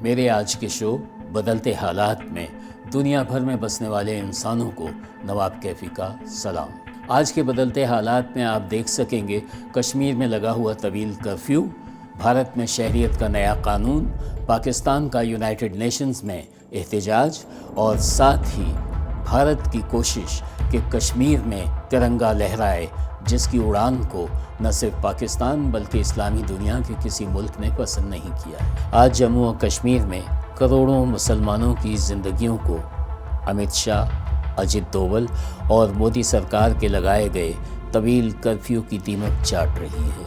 मेरे आज के शो बदलते हालात में दुनिया भर में बसने वाले इंसानों को नवाब कैफी का सलाम। आज के बदलते हालात में आप देख सकेंगे कश्मीर में लगा हुआ तवील कर्फ्यू, भारत में शहरियत का नया कानून, पाकिस्तान का यूनाइटेड नेशंस में एहतजाज और साथ ही भारत की कोशिश कि कश्मीर में तिरंगा लहराए, जिसकी उड़ान को न सिर्फ पाकिस्तान बल्कि इस्लामी दुनिया के किसी मुल्क ने पसंद नहीं किया। आज जम्मू और कश्मीर में करोड़ों मुसलमानों की ज़िंदगियों को अमित शाह, अजित डोवल और मोदी सरकार के लगाए गए तवील कर्फ्यू की दीमक चाट रही है,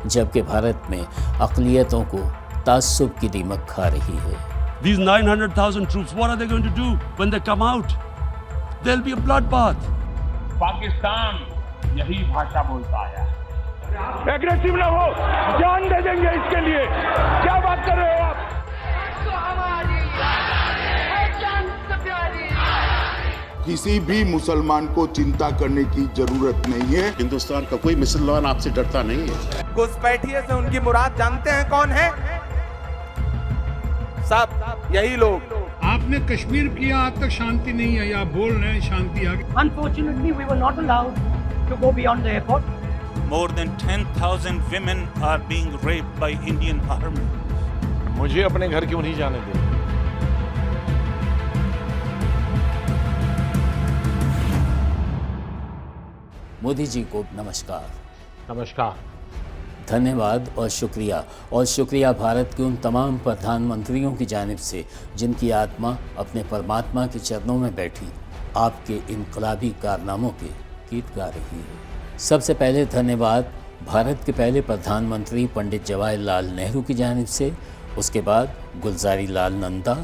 जबकि भारत में अक़लियतों को तासुब की दीमक खा रही है। These 900,000 troops, what are they going to do when they come out? There'll be a bloodbath. Pakistan यही भाषा बोलता है। एग्रेसिव ना हो, जान दे देंगे इसके लिए। क्या बात कर रहे हो आप? किसी भी मुसलमान को चिंता करने की जरूरत नहीं है। हिंदुस्तान का कोई मुसलमान आपसे डरता नहीं है। घुसपैठिए से उनकी मुराद जानते हैं कौन है? सब यही लोग। आपने कश्मीर किया, आज तक शांति नहीं है, या बोल रहे हैं शांति आ गई। Unfortunately, we were not allowed to go beyond the airport. More than 10,000 women are being raped by Indian army. मुझे अपने घर क्यों नहीं जाने दें? मोदी जी को नमस्कार। नमस्कार, धन्यवाद और शुक्रिया भारत के उन तमाम प्रधानमंत्रियों की जानिब से जिनकी आत्मा अपने परमात्मा के चरणों में बैठी आपके इनकलाबी कारनामों के गीत गा रही है। सबसे पहले धन्यवाद भारत के पहले प्रधानमंत्री पंडित जवाहरलाल नेहरू की जानिब से, उसके बाद गुलजारी लाल नंदा,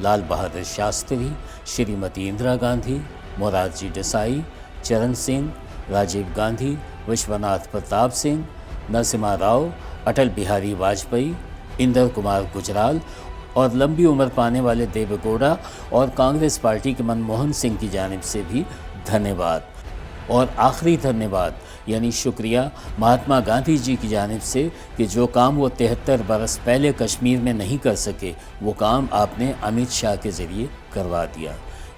लाल बहादुर शास्त्री, श्रीमती इंदिरा गांधी, मोरारजी देसाई, चरण सिंह, राजीव गांधी, विश्वनाथ प्रताप सिंह, नरसिम्हा राव, अटल बिहारी वाजपेयी, इंदर कुमार गुजराल और लंबी उम्र पाने वाले देवेगौड़ा और कांग्रेस पार्टी के मनमोहन सिंह की जानिब से भी धन्यवाद। और आखिरी धन्यवाद यानी शुक्रिया महात्मा गांधी जी की जानिब से कि जो काम वो 73 बरस पहले कश्मीर में नहीं कर सके, वो काम आपने अमित शाह के ज़रिए करवा दिया।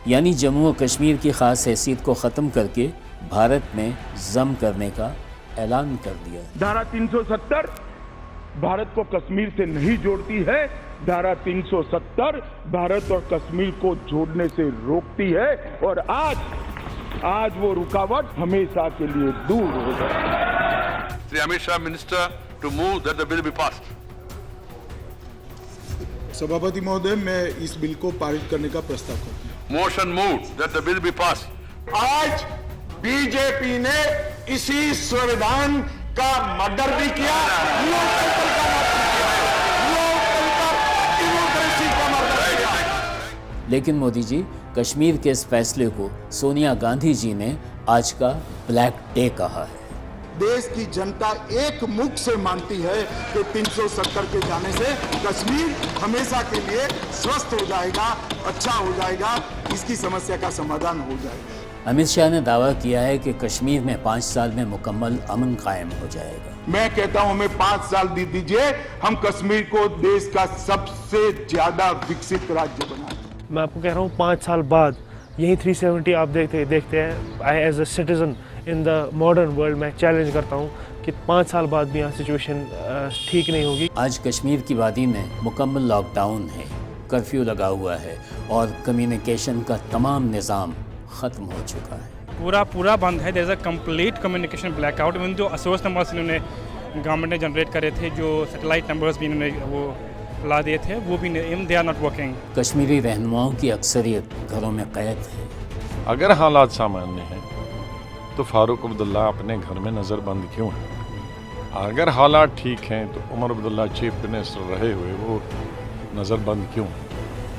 यानी जम्मू और कश्मीर की ख़ास हैसियत को ख़त्म करके भारत में ज़म करने का ऐलान कर दिया। धारा 370 भारत को कश्मीर से नहीं जोड़ती है। धारा 370 भारत और कश्मीर को जोड़ने से रोकती है और आज वो रुकावट हमेशा के लिए दूर हो गई। Shri Amit Shah minister to move that the bill be passed. सभापति महोदय, मैं इस बिल को पारित करने का प्रस्ताव करती हूँ। Motion move that the bill be passed. आज बीजेपी ने इसी संविधान का मर्डर भी किया, लोकतंत्र का डेमोक्रेसी का मर्डर किया। लेकिन मोदी जी, कश्मीर के इस फैसले को सोनिया गांधी जी ने आज का ब्लैक डे कहा है। देश की जनता एक मुख से मानती है कि 370 के जाने से कश्मीर हमेशा के लिए स्वस्थ हो जाएगा, अच्छा हो जाएगा, इसकी समस्या का समाधान हो जाएगा। अमित शाह ने दावा किया है कि कश्मीर में 5 साल में मुकम्मल अमन कायम हो जाएगा। मैं कहता हूं हमें 5 साल दे दीजिए, हम कश्मीर को देश का सबसे ज्यादा विकसित राज्य बनाएंगे। मैं आपको कह रहा हूँ 5 साल बाद यही 370 आप देखते हैं। I as a citizen in the modern world मैं चैलेंज करता हूँ कि 5 साल बाद भी यहाँ सिचुएशन ठीक नहीं होगी। आज कश्मीर की वादी में मुकम्मल लॉकडाउन है, कर्फ्यू लगा हुआ है और कम्युनिकेशन का तमाम निज़ाम ख़त्म हो चुका है। पूरा बंद है। There is a complete communication blackout. Even जो सोर्स नंबर्स इन्होंने गवर्नमेंट ने जनरेट करे थे, जो सैटेलाइट नंबर्स भी इन्होंने वो ला दिए थे, वो भी they are not working. Kashmiri रहनुमाओं की अक्सरियत घरों में कैद है। अगर हालात सामान्य हैं तो फारूक अब्दुल्ला अपने घर में नज़रबंद क्यों है? अगर हालात ठीक हैं तो उमर अब्दुल्ला चीफ मिनिस्टर रहे हुए वो नज़रबंद क्यों?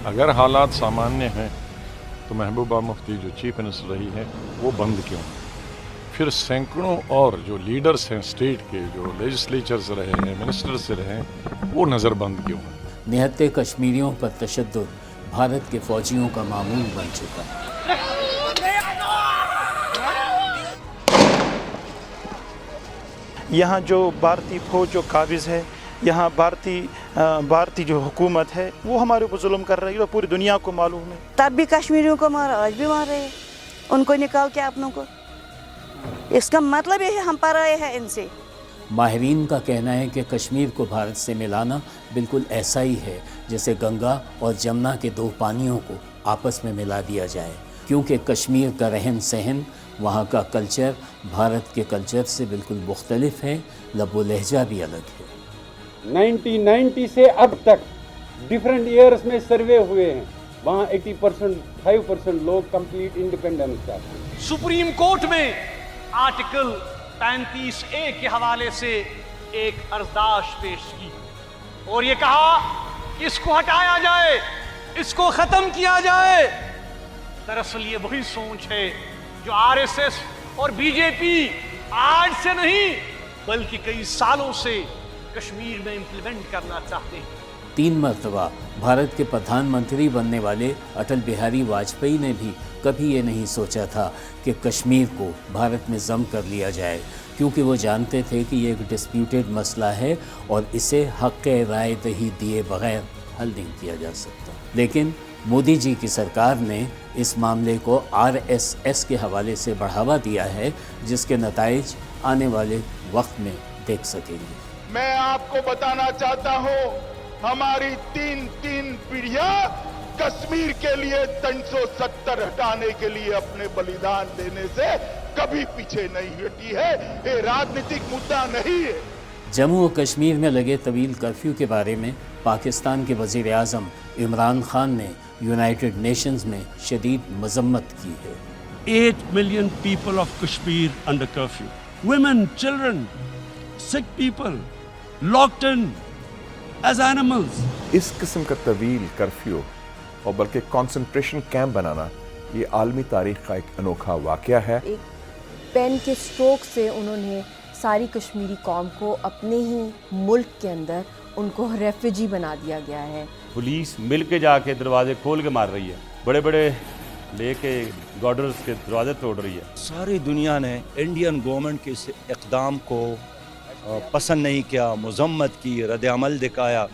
अगर हालात सामान्य हैं तो महबूबा मुफ्ती जो चीफ मिनिस्टर रही हैं वो बंद क्यों? फिर सैकड़ों और जो लीडर्स हैं स्टेट के, जो लेजिस्लेचर से रहे हैं, मिनिस्टर से रहे हैं, वो नज़रबंद क्यों हैं? निहत्ते कश्मीरियों पर तशद्दुद भारत के फौजियों का मामूल बन चुका है। यहाँ जो भारतीय फौज जो काबिज है यहाँ भारतीय जो हुकूमत है वो हमारे ऊपर जुल्म कर रही है और पूरी दुनिया को मालूम है। तब भी कश्मीरियों को मारा, आज भी मार रहे हैं, उनको निकाल के अपनों को। इसका मतलब ये है हम पराए हैं इनसे। माहिरीन का कहना है कि कश्मीर को भारत से मिलाना बिल्कुल ऐसा ही है जैसे गंगा और जमुना के दो पानियों को आपस में मिला दिया जाए, क्योंकि कश्मीर का रहन सहन, वहाँ का कल्चर भारत के कल्चर से बिल्कुल मुख्तलिफ है, लबो लहजा भी अलग है। 1990 से अब तक डिफरेंट ईयर्स में सर्वे हुए हैं, वहाँ 80% 5% लोग कंप्लीट इंडिपेंडेंस चाहते हैं। सुप्रीम कोर्ट में आर्टिकल 35A के हवाले से एक अर्जदाश पेश की और ये कहा इसको हटाया जाए, इसको खत्म किया जाए। दरअसल ये वही सोच है जो आरएसएस और बीजेपी आज से नहीं बल्कि कई सालों से कश्मीर में इंप्लीमेंट करना चाहते हैं। 3 मरतबा भारत के प्रधानमंत्री बनने वाले अटल बिहारी वाजपेयी ने भी कभी ये नहीं सोचा था कि कश्मीर को भारत में ज़म कर लिया जाए, क्योंकि वो जानते थे कि ये एक डिस्प्यूटेड मसला है और इसे हक़ राय दही दिए बगैर हल नहीं किया जा सकता। लेकिन मोदी जी की सरकार ने इस मामले को आरएसएस के हवाले से बढ़ावा दिया है, जिसके नताइज आने वाले वक्त में देख सकेंगे। मैं आपको बताना चाहता हूं, हमारी तीन पीढ़ियां कश्मीर के लिए 370 हटाने के लिए अपने बलिदान देने से कभी पीछे नहीं हटी है। ये राजनीतिक मुद्दा नहीं है। जम्मू और कश्मीर में लगे तवील कर्फ्यू के बारे में पाकिस्तान के वज़ीर आज़म इमरान खान ने यूनाइटेड नेशंस में शदीद मजम्मत की है। 8 million people of Kashmir under curfew. Women, children, sick people, locked in as animals. इस किस्म का तवील कर्फ्यू और बल्कि कंसंट्रेशन कैंप बनाना ये आलमी तारीख का एक अनोखा वाक़या है। एक पेन के स्ट्रोक से उन्होंने सारी कश्मीरी कौम को अपने ही मुल्क के अंदर उनको रेफ्यूजी बना दिया गया है। पुलिस मिल के जाके दरवाजे खोल के मार रही है, बड़े बड़े लेके गॉर्डर्स के दरवाजे तोड़ रही है। सारी दुनिया ने इंडियन गवर्नमेंट के इस इक़दाम को पसंद नहीं किया, मजम्मत की, रद्द-ए-अमल दिखाया।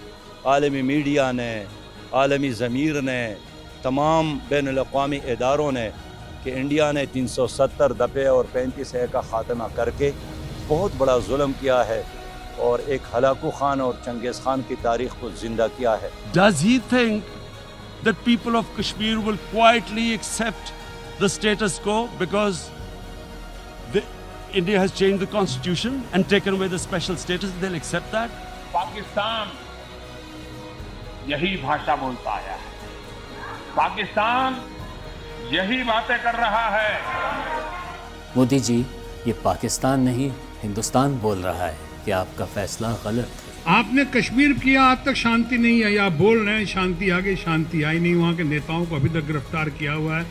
आलमी मीडिया ने, आलमी ज़मीर ने, तमाम बैनुल-अक़वामी इदारों ने कि इंडिया ने 370 दफ़े और 35A का ख़ात्मा करके बहुत बड़ा जुल्म किया है और एक हलाकू खान और चंगेज़ खान की तारीख़ को ज़िंदा किया है। Does he think that people of Kashmir will quietly accept the status quo because India has changed the constitution and taken away the special status? They'll accept that? Pakistan यही भाषा बोलता आया है, पाकिस्तान यही बातें कर रहा है। मोदी जी, ये पाकिस्तान नहीं हिंदुस्तान बोल रहा है कि आपका फैसला गलत है। आपने कश्मीर किया, आज तक शांति नहीं आई। आप बोल रहे हैं शांति आ गई, शांति आई नहीं। वहाँ के नेताओं को अभी तक गिरफ्तार किया हुआ है।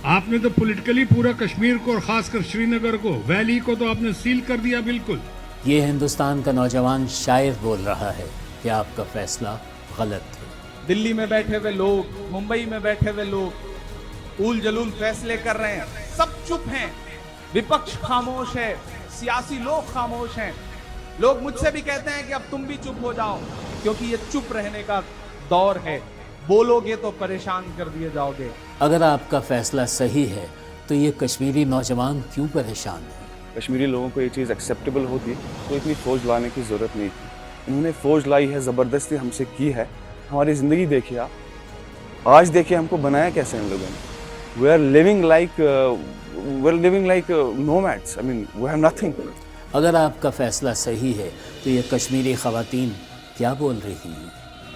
आपने तो पॉलिटिकली पूरा कश्मीर को और खासकर श्रीनगर को, वैली को तो आपने सील कर दिया बिल्कुल। ये हिंदुस्तान का नौजवान शायर बोल रहा है कि आपका फैसला गलत है। दिल्ली में बैठे हुए लोग, मुंबई में बैठे हुए लोग उल जलूल फैसले कर रहे हैं, सब चुप हैं, विपक्ष खामोश है, सियासी लोग खामोश हैं। लोग मुझसे भी कहते हैं कि अब तुम भी चुप हो जाओ, क्योंकि ये चुप रहने का दौर है, बोलोगे तो परेशान कर दिए जाओगे। अगर आपका फैसला सही है तो ये कश्मीरी नौजवान क्यों परेशान है? कश्मीरी लोगों को ये चीज़ एक्सेप्टेबल होती तो इतनी फौज लाने की ज़रूरत नहीं थी। इन्होंने फौज लाई है, ज़बरदस्ती हमसे की है। हमारी ज़िंदगी देखिए आप, आज देखिए हमको बनाया कैसे इन लोगों ने। We are living like nomads. I mean we have nothing. अगर आपका फैसला सही है तो ये कश्मीरी ख़वातीन क्या बोल रही हैं?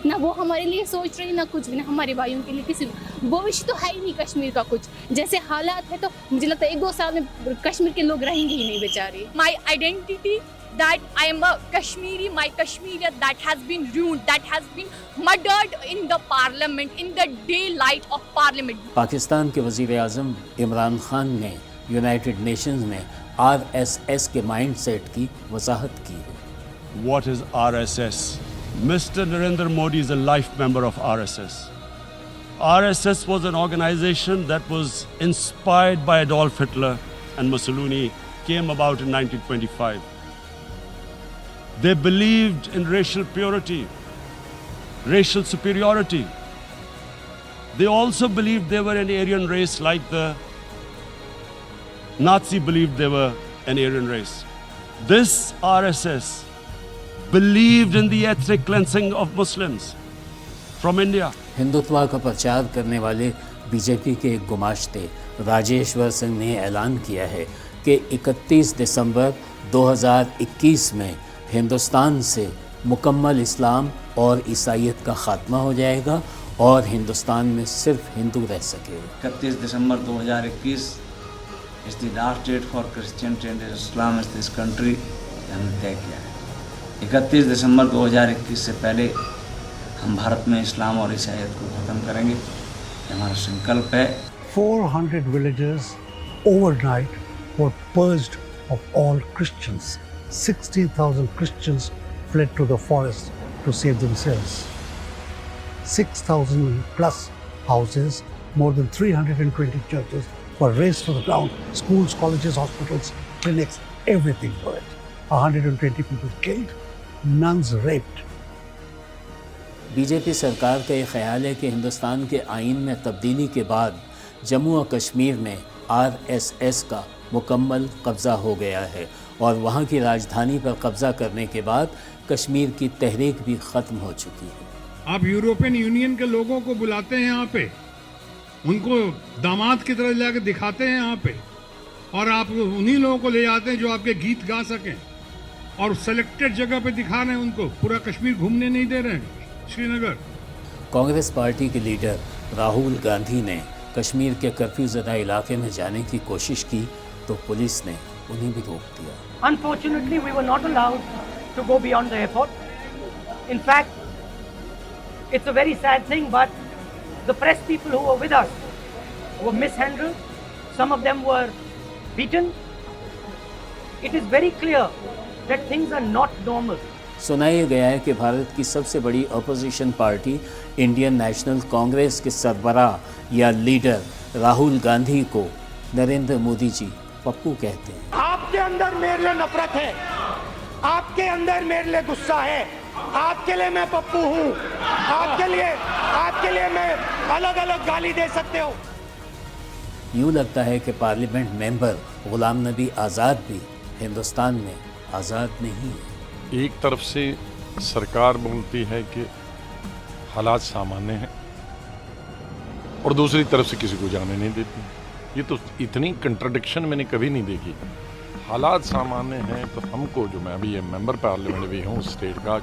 ना वो हमारे लिए सोच रही, ना कुछ भी, ना हमारे भाइयों के लिए किसी भविष्य तो है ही नहीं कश्मीर का कुछ। जैसे हालात है तो मुझे लगता है 1-2 साल में कश्मीर के लोग रहेंगे ही नहीं बेचारे। My identity that I am a Kashmiri, my Kashmiriat that has been ruined, that has been murdered in the parliament, in the daylight of parliament. Pakistan के वज़ीर आज़म इमरान खान ने यूनाइटेड नेशंस में RSS के माइंडसेट की वजाहत की है। What is RSS? Mr. Narendra Modi is a life member of RSS. RSS was an organization that was inspired by Adolf Hitler and Mussolini, came about in 1925. They believed in racial purity, racial superiority. They also believed they were an Aryan race like the Nazi believed they were an Aryan race. This RSS believed in the ethnic cleansing of Muslims from India. Hindutva का प्रचार करने वाले BJP के एक गुमाश्ते राजेश्वर सिंह ने ऐलान किया है कि 31 दिसंबर 2021 में हिंदुस्तान से मुकम्मल इस्लाम और ईसाईयत का ख़ात्मा हो जाएगा और हिंदुस्तान में सिर्फ हिंदू रह सकेगा। 31 December 2021 is the last date for Christianity and Islam is this country, हमने तय किया है। 31 दिसंबर 2021 से पहले हम भारत में इस्लाम और ईसाईयत को ख़त्म करेंगे, ये हमारा संकल्प है। 400 villages overnight were purged of all Christians. 60,000 Christians fled to the forest to save themselves. 6,000 plus houses, more than 320 churches were razed to the ground. Schools, colleges, hospitals, clinics, everything burned. 120 people killed, nuns raped. BJP सरकार का ये ख्याल है कि हिंदुस्तान के आइन में तब्दीली के बाद जम्मू और कश्मीर में आरएसएस का मुकम्मल कब्ज़ा हो गया है और वहाँ की राजधानी पर कब्ज़ा करने के बाद कश्मीर की तहरीक भी ख़त्म हो चुकी है। आप यूरोपियन यूनियन के लोगों को बुलाते हैं यहाँ पे, उनको दामाद की तरह लाके दिखाते हैं यहाँ पे, और आप उन्हीं लोगों को ले जाते हैं जो आपके गीत गा सकें, और सेलेक्टेड जगह पे दिखा रहे हैं उनको, पूरा कश्मीर घूमने नहीं दे रहे हैं। श्रीनगर कांग्रेस पार्टी के लीडर राहुल गांधी ने कश्मीर के कर्फ्यू ज़दा इलाके में जाने की कोशिश की तो पुलिस ने उन्हें भी रोक दिया। Unfortunately, we were not allowed to go beyond the airport. In fact, it's a very sad thing, but the press people who were with us were mishandled. Some of them were beaten. It is very clear that things are not normal. सुनाया गया है कि भारत की सबसे बड़ी opposition party Indian national Congress के सरबराह या leader Rahul Gandhi को नरेंद्र मोदी जी पप्पू कहते हैं। आपके अंदर मेरे लिए नफरत है, आपके अंदर मेरे लिए गुस्सा है, आपके लिए मैं पप्पू हूँ, आपके लिए मैं अलग अलग गाली दे सकते हो। यूँ लगता है कि पार्लियामेंट मेंबर गुलाम नबी आज़ाद भी हिंदुस्तान में आज़ाद नहीं है। एक तरफ से सरकार बोलती है कि हालात सामान्य हैं और दूसरी तरफ से किसी को जाने नहीं देती। ये तो इतनी कंट्राडिक्शन मैंने कभी नहीं देखी। हालात सामान्य हैं तो हमको, जो मैं अभी ये मेंबर पार्लियामेंट भी हूँ स्टेट का,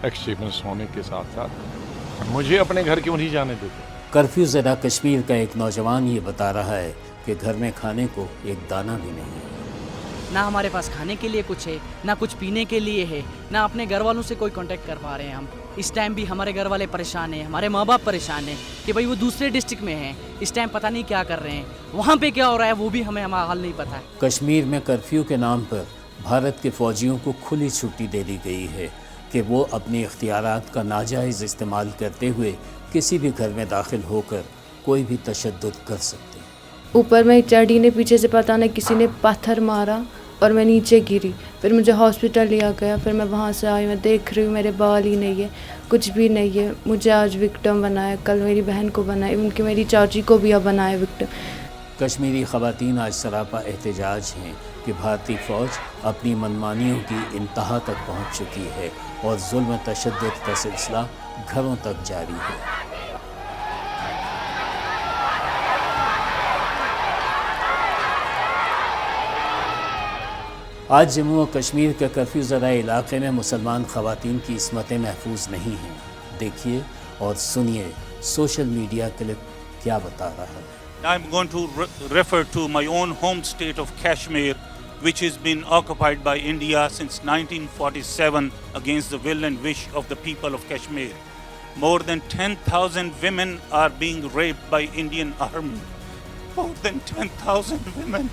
एक्स चीफ मिनिस्टर होने के साथ साथ, मुझे अपने घर क्यों नहीं जाने देते। कर्फ्यू ज़दा कश्मीर का एक नौजवान ये बता रहा है कि घर में खाने को एक दाना भी नहीं है। ना हमारे पास खाने के लिए कुछ है, ना कुछ पीने के लिए है, ना अपने घर वालों से कोई कांटेक्ट कर पा रहे हैं हम। इस टाइम भी हमारे घर वाले परेशान हैं, हमारे माँ बाप परेशान हैं कि भाई वो दूसरे डिस्ट्रिक्ट में हैं, इस टाइम पता नहीं क्या कर रहे हैं, वहाँ पे क्या हो रहा है वो भी हमें हमारा हाल नहीं पता है। कश्मीर में कर्फ्यू के नाम पर भारत के फ़ौजियों को खुली छुट्टी दे दी गई है कि वो अपने इख्तियारात का नाजायज़ इस्तेमाल करते हुए किसी भी घर में दाखिल होकर कोई भी तशद्दुद कर सकते हैं। ऊपर मैं चढ़ी ने, पीछे से पता नहीं किसी ने पत्थर मारा और मैं नीचे गिरी, फिर मुझे हॉस्पिटल लिया गया, फिर मैं वहाँ से आई, मैं देख रही हूँ मेरे बाल ही नहीं है, कुछ भी नहीं है। मुझे आज विक्टिम बनाया, कल मेरी बहन को बनाया, उनकी मेरी चाची को भी अब बनाया विक्टिम। कश्मीरी ख़वातीन आज सरापा एहतजाज हैं कि भारतीय फ़ौज अपनी मनमानियों की इंतहा तक पहुँच चुकी है और जुल्म तशद्दुद का सिलसिला घरों तक जारी है। आज जम्मू और कश्मीर के कर्फ्यू ज़दा इलाके में मुसलमान ख़वातीन की इस्मतें महफूज नहीं हैं। देखिए और सुनिए सोशल मीडिया क्लिप क्या बता रहा है। I'm going to refer to my own home state of Kashmir, which has been occupied by India since 1947 against the will and wish of the people of Kashmir. More than 10,000 women are being raped by Indian army. More than 10,000 women.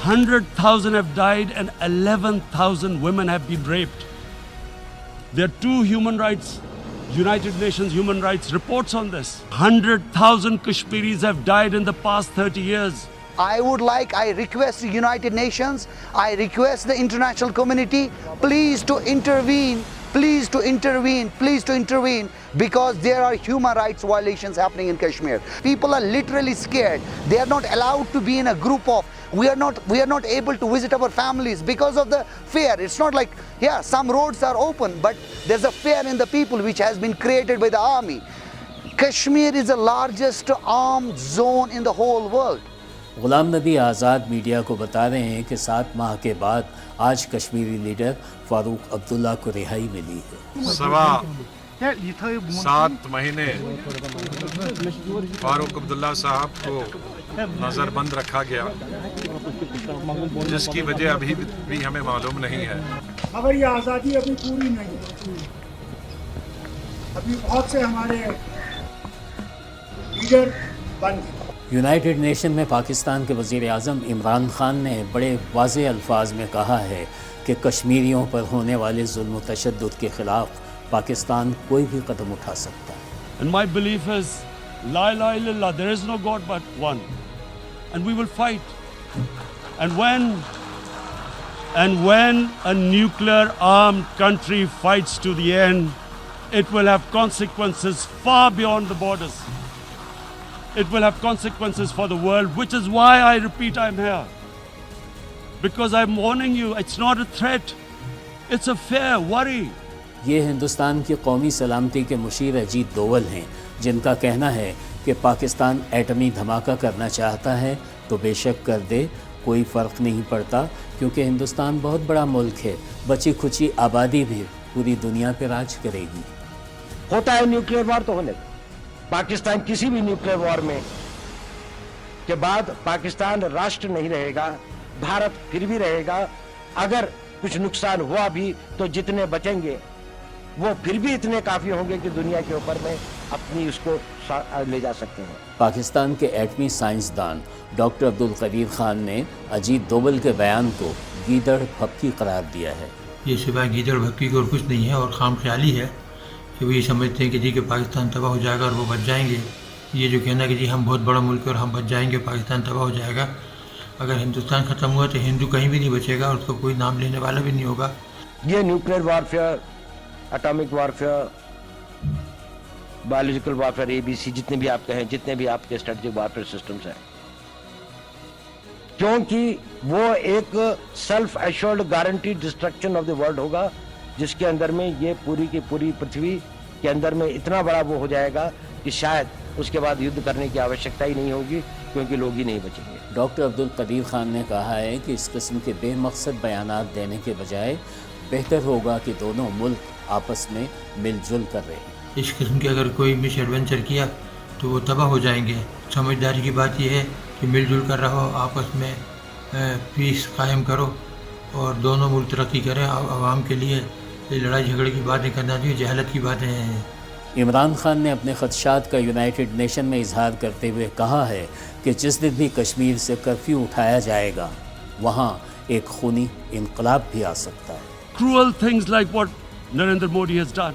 $100,000 have died and 11,000 women have been raped. There are two human rights United Nations human rights reports on this. 100,000 Kashmiris have died in the past 30 years. I request the United Nations, I request the international community, please to intervene, because there are human rights violations happening in Kashmir. People are literally scared. They are not allowed to be in a group of, we are not able to visit our families because of the fear. It's not like, yeah, some roads are open, but there's a fear in the people which has been created by the army. Kashmir is the largest armed zone in the whole world. Ghulam Nabi Azad media को बता रहे हैं कि 7 माह के बाद आज Kashmiri leader Farooq Abdullah को रिहाई मिली है। 7 महीने फारूक अब्दुल्ला साहब को नज़रबंद रखा गया, जिसकी वजह अभी भी हमें मालूम नहीं है। मगर ये आज़ादी अभी पूरी नहीं है। अभी बहुत से हमारे लीडर बन गए। यूनाइटेड नेशन में पाकिस्तान के वज़ीर आज़म इमरान खान ने बड़े वाज़े अल्फाज में कहा है कि कश्मीरियों पर होने वाले जुल्म व तशद्दुद के ख़िलाफ़ पाकिस्तान कोई भी कदम उठा सकता है। And my belief is, La ilaha illallah, there is no God but one. And we will fight. And when a nuclear armed country fights to the end, it will have consequences far beyond the borders. It will have consequences for the world, which is why I repeat I'm here. Because I'm warning you, it's not a threat. It's a fair worry. ये हिंदुस्तान की कौमी सलामती के मुशीर अजीत दोवल हैं, जिनका कहना है कि पाकिस्तान एटमी धमाका करना चाहता है तो बेशक कर दे, कोई फ़र्क नहीं पड़ता, क्योंकि हिंदुस्तान बहुत बड़ा मुल्क है, बची खुची आबादी भी पूरी दुनिया पर राज करेगी। होता है न्यूक्लियर वॉर तो होने, पाकिस्तान किसी भी न्यूक्लियर वॉर में के बाद पाकिस्तान राष्ट्र नहीं रहेगा, भारत फिर भी रहेगा। अगर कुछ नुकसान हुआ भी तो जितने बचेंगे वो फिर भी इतने काफी होंगे कि दुनिया के ऊपर में अपनी उसको ले जा सकते हैं। पाकिस्तान के एटमी साइंसदान डॉक्टर अब्दुल कदीर खान ने अजीत दोवल के बयान को गीदड़ भपकी करार दिया है। ये सिवाय गीदड़ भपकी को और कुछ नहीं है, और खाम ख्याली है कि वो ये समझते हैं कि जी कि पाकिस्तान तबाह हो जाएगा और वो बच जाएंगे। ये जो कहना कि जी हम बहुत बड़ा मुल्क है और हम बच जाएंगे, पाकिस्तान तबाह हो जाएगा, अगर हिंदुस्तान ख़त्म हुआ तो हिंदू कहीं भी नहीं बचेगा और उसको कोई नाम लेने वाला भी नहीं होगा। ये nuclear warfare, atomic warfare, biological warfare, ABC, जितने भी आप कहें, जितने भी आपके स्ट्रेटेजिक वारफेयर सिस्टम्स हैं, क्योंकि वो एक self assured guaranteed destruction of the world होगा, जिसके अंदर में ये पूरी की पूरी पृथ्वी के अंदर में इतना बड़ा वो हो जाएगा कि शायद उसके बाद युद्ध करने की आवश्यकता ही नहीं होगी, क्योंकि लोग ही नहीं बचेंगे। डॉक्टर अब्दुल कदीर खान ने कहा है कि इस किस्म के बेमकसद बयानात देने के बजाय बेहतर होगा कि दोनों मुल्क आपस में मिलजुल कर रहे हैं। इस किस्म के अगर कोई मिस एडवेंचर किया तो वो तबाह हो जाएंगे। समझदारी की बात यह है कि मिलजुल कर रहो, आपस में पीस कायम करो और दोनों मुल्क तरक्की करें। आवाम के लिए लड़ाई झगड़े की बातें करना चाहिए, जहालत की बातें हैं। इमरान खान ने अपने खदशात का यूनाइटेड नेशन में इजहार करते हुए कहा है कि जिस दिन भी कश्मीर से कर्फ्यू उठाया जाएगा वहाँ एक खूनी इनकलाब भी आ सकता है। Cruel things like what Narendra Modi has done.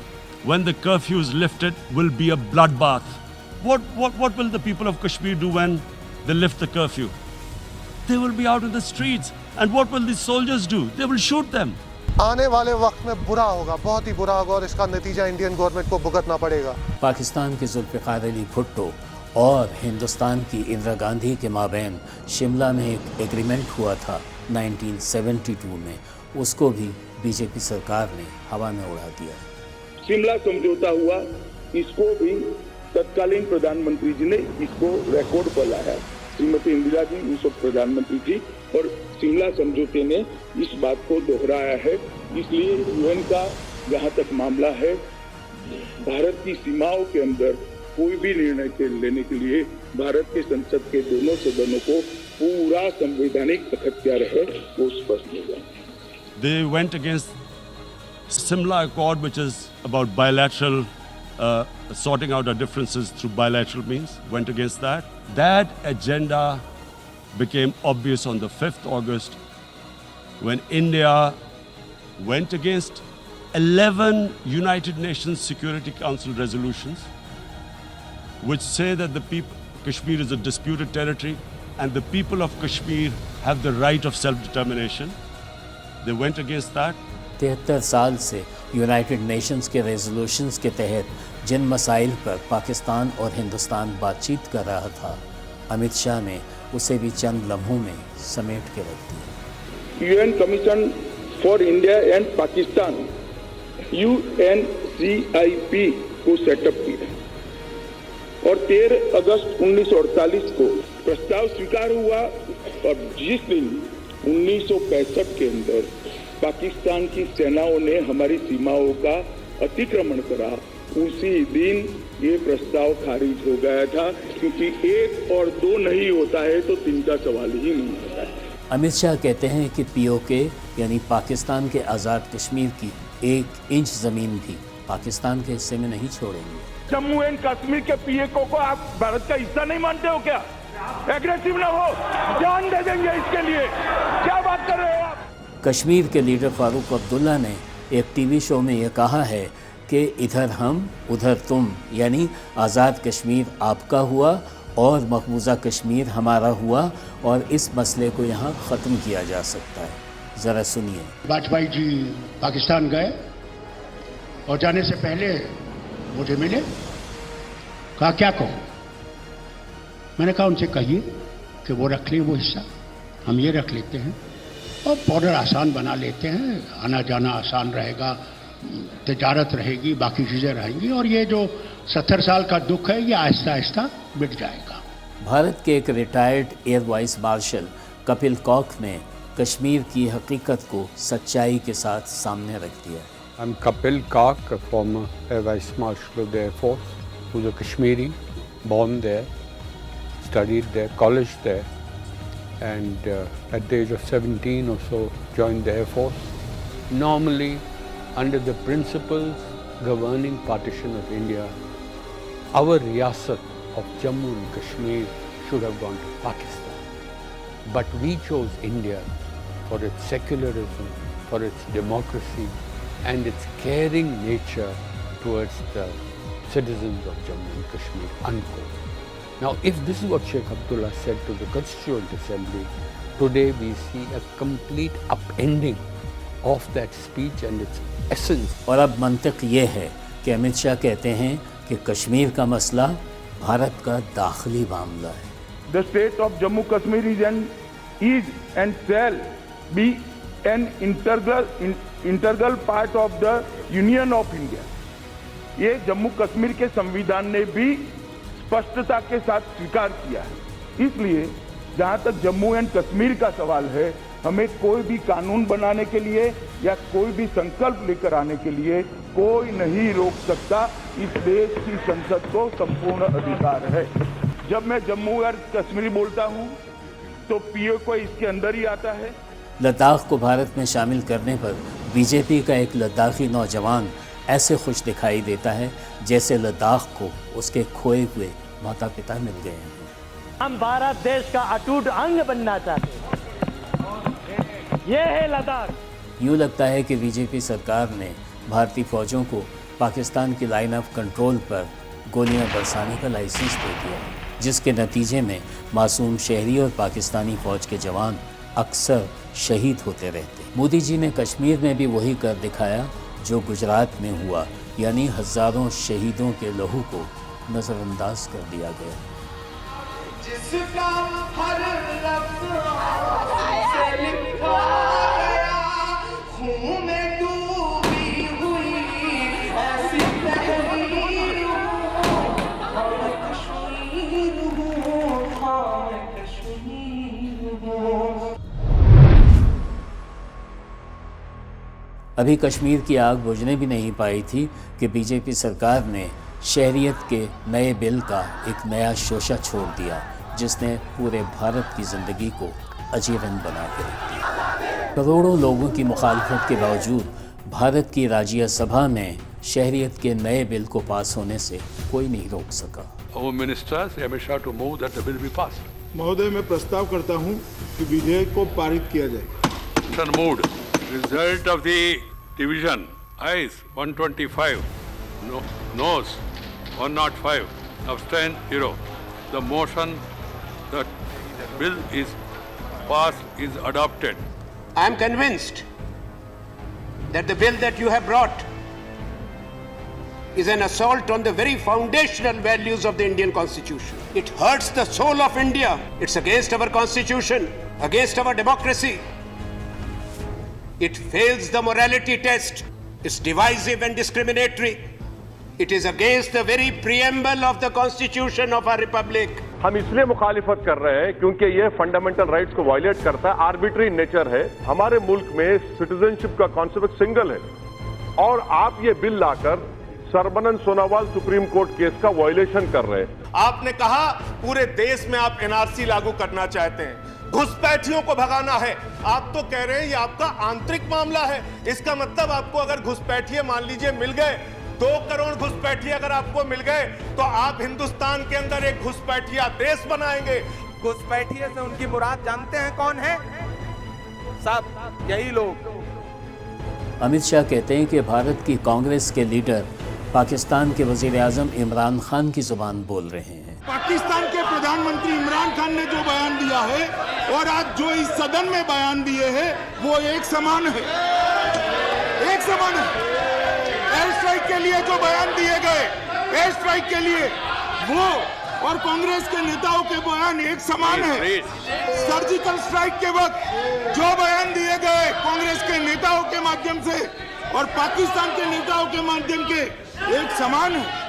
When the curfew is lifted, will be a bloodbath. What will the people of Kashmir do when they lift the curfew? They will be out in the streets. And what will the soldiers do? They will shoot them. आने वाले वक्त में बुरा होगा, बहुत ही बुरा होगा, और इसका नतीजा इंडियन गवर्नमेंट को भुगतना पड़ेगा। पाकिस्तान के जुल्फ़िकार अली भुट्टो और हिंदुस्तान की इंदिरा गांधी के माबैन शिमला में एक एग्रीमेंट हुआ था 1972 में, उसको भी बीजेपी सरकार ने हवा में उड़ा दिया। शिमला समझौता हुआ, इसको भी तत्कालीन प्रधानमंत्री जी ने इसको रिकॉर्ड पर लाया। श्रीमती इंदिरा जी उस वक्त प्रधानमंत्री थी और शिमला समझौते ने इस बात को दोहराया है। इसलिए यूएन का जहाँ तक मामला है, भारत की सीमाओं के अंदर कोई भी निर्णय लेने के लिए भारत के संसद के दोनों सदनों को पूरा संवैधानिक अख्तियार है, वो स्पष्ट हो गया। They went against Simla Accord, which is about bilateral sorting out our differences through bilateral means. Went against that. That agenda became obvious on the 5th August when India went against 11 United Nations Security Council resolutions which say that Kashmir is a disputed territory and the people of Kashmir have the right of self-determination. They went against that. 73 साल से United Nations के resolutions के तहत जिन मसाइल पर पाकिस्तान और हिंदुस्तान बातचीत कर रहा था, अमित शाह ने उसे भी चंद लम्हों में समेट के रख दिया। UN commission for India and Pakistan UNCIP को सेटअप किया और 13 अगस्त 1948 को प्रस्ताव स्वीकार हुआ और जिस दिन 1965 के अंदर पाकिस्तान की सेनाओं ने हमारी सीमाओं का अतिक्रमण करा, उसी दिन ये प्रस्ताव खारिज हो गया था, क्योंकि 1 और 2 नहीं होता है तो 3 का सवाल ही नहीं होता है। अमित शाह कहते हैं कि POK यानी पाकिस्तान के आज़ाद कश्मीर की 1 इंच ज़मीन भी पाकिस्तान के हिस्से में नहीं छोड़ेंगे। जम्मू एंड कश्मीर के POK को आप भारत का हिस्सा नहीं मानते हो क्या? एग्रेसिव ना हो, जान दे देंगे इसके लिए। क्या बात कर रहे हो आप? कश्मीर के लीडर फारूक अब्दुल्ला ने एक TV शो में यह कहा है कि इधर हम उधर तुम, यानी आज़ाद कश्मीर आपका हुआ और मकबूजा कश्मीर हमारा हुआ और इस मसले को यहाँ ख़त्म किया जा सकता है। ज़रा सुनिए। वाजपेयी जी पाकिस्तान गए और जाने से पहले मुझे मिले, कहा क्या कहूँ? मैंने कहा उनसे कहिए कि वो रख लें वो हिस्सा, हम ये रख लेते हैं और बॉर्डर आसान बना लेते हैं, आना जाना आसान रहेगा, तिजारत रहेगी, बाकी चीज़ें रहेंगी और ये जो 70 साल का दुख है ये आहिस्ता आहिस्ता मिट जाएगा। भारत के एक retired air vice marshal Kapil Kak ने कश्मीर की हकीकत को सच्चाई के साथ सामने रख दिया। I'm Kapil Kak, a former Air Vice Marshal of the Air Force, who's a Kashmiri, born there, studied there, college there, and at the age of 17 or so joined the Air Force. Normally, under the principles governing partition of India, our riyasat of Jammu and Kashmir should have gone to Pakistan. But we chose India for its secularism, for its democracy, and its caring nature towards the citizens of Jammu and Kashmir, unquote. Now, if this is what Sheikh Abdullah said to the Constituent Assembly, today we see a complete upending of that speech and its essence. और अब मंतिक ये है कि अमित शाह कहते हैं कि कश्मीर का मसला भारत का दाखिली मामला है। The state of Jammu Kashmir is and shall be an integral part of the Union of India. ये जम्मू कश्मीर के संविधान ने भी स्पष्टता के साथ स्वीकार किया है। इसलिए जहां तक जम्मू एंड कश्मीर का सवाल है, हमें कोई भी कानून बनाने के लिए या कोई भी संकल्प लेकर आने के लिए कोई नहीं रोक सकता। इस देश की संसद को संपूर्ण अधिकार है। जब मैं जम्मू एंड कश्मीर बोलता हूं तो POK इसके अंदर ही आता है। लद्दाख को भारत में शामिल करने पर बीजेपी का एक लद्दाखी नौजवान ऐसे खुश दिखाई देता है जैसे लद्दाख को उसके खोए हुए माता पिता मिल गए हैं। हम भारत देश का अटूट अंग बनना चाहते हैं, ये है लद्दाख। यूँ लगता है कि बीजेपी सरकार ने भारतीय फौजों को पाकिस्तान की लाइन ऑफ कंट्रोल पर गोलियां बरसाने का लाइसेंस दे दिया, जिसके नतीजे में मासूम शहरी और पाकिस्तानी फौज के जवान अक्सर शहीद होते रहते। मोदी जी ने कश्मीर में भी वही कर दिखाया जो गुजरात में हुआ, यानी हजारों शहीदों के लहू को नज़रअंदाज कर दिया गया। जिसका हर लफ्ज़ से लिखा गया, खून में डूबी हुई ऐसी तहरीर हूँ, मैं कश्मीर हूँ, मैं कश्मीर हूँ। अभी कश्मीर की आग बुझने भी नहीं पाई थी कि बीजेपी सरकार ने शहरियत के नए बिल का एक नया शोशा छोड़ दिया, जिसने पूरे भारत की ज़िंदगी को अजीरन बना के रख दिया। करोड़ों लोगों की मुखालफत के बावजूद भारत की राज्यसभा में शहरियत के नए बिल को पास होने से कोई नहीं रोक सका। महोदय, मैं प्रस्ताव करता हूँ कि विधेयक को पारित किया जाए। Result of the division Ayes 125, noes 105, abstain 0. The motion, the bill is passed, is adopted. I am convinced that the bill that you have brought is an assault on the very foundational values of the Indian Constitution. It hurts the soul of India. It's against our Constitution, against our democracy. It fails the morality test. It's divisive and discriminatory. It is against the very preamble of the Constitution of our Republic. हम इसलिए मुखालिफत कर रहे हैं क्योंकि ये fundamental rights को violet करता है, आर्बिट्री नेचर है। हमारे मुल्क में सिटीजनशिप का कॉन्सेप्ट सिंगल है और आप ये बिल लाकर सरबनंद सोनोवाल सुप्रीम कोर्ट केस का वायलेशन कर रहे हैं। आपने कहा पूरे देश में आप एनआरसी लागू करना चाहते हैं, घुसपैठियों को भगाना है। आप तो कह रहे हैं ये आपका आंतरिक मामला है। इसका मतलब आपको अगर घुसपैठिए मान लीजिए मिल गए, 2 करोड़ घुसपैठिए अगर आपको मिल गए तो आप हिंदुस्तान के अंदर एक घुसपैठिया देश बनाएंगे। घुसपैठिए से उनकी मुराद जानते हैं कौन है? सब यही लोग। अमित शाह कहते हैं कि भारत की कांग्रेस के लीडर पाकिस्तान के वज़ीर-ए-आज़म इमरान खान की जुबान बोल रहे हैं। पाकिस्तान के प्रधानमंत्री इमरान खान ने जो बयान दिया है और आज जो इस सदन में बयान दिए हैं वो एक समान है, एक समान है। एयर स्ट्राइक के लिए जो बयान दिए गए, एयर स्ट्राइक के लिए वो और कांग्रेस के नेताओं के बयान एक समान है। सर्जिकल स्ट्राइक के वक्त जो बयान दिए गए कांग्रेस के नेताओं के माध्यम से और पाकिस्तान के नेताओं के माध्यम के एक समान है।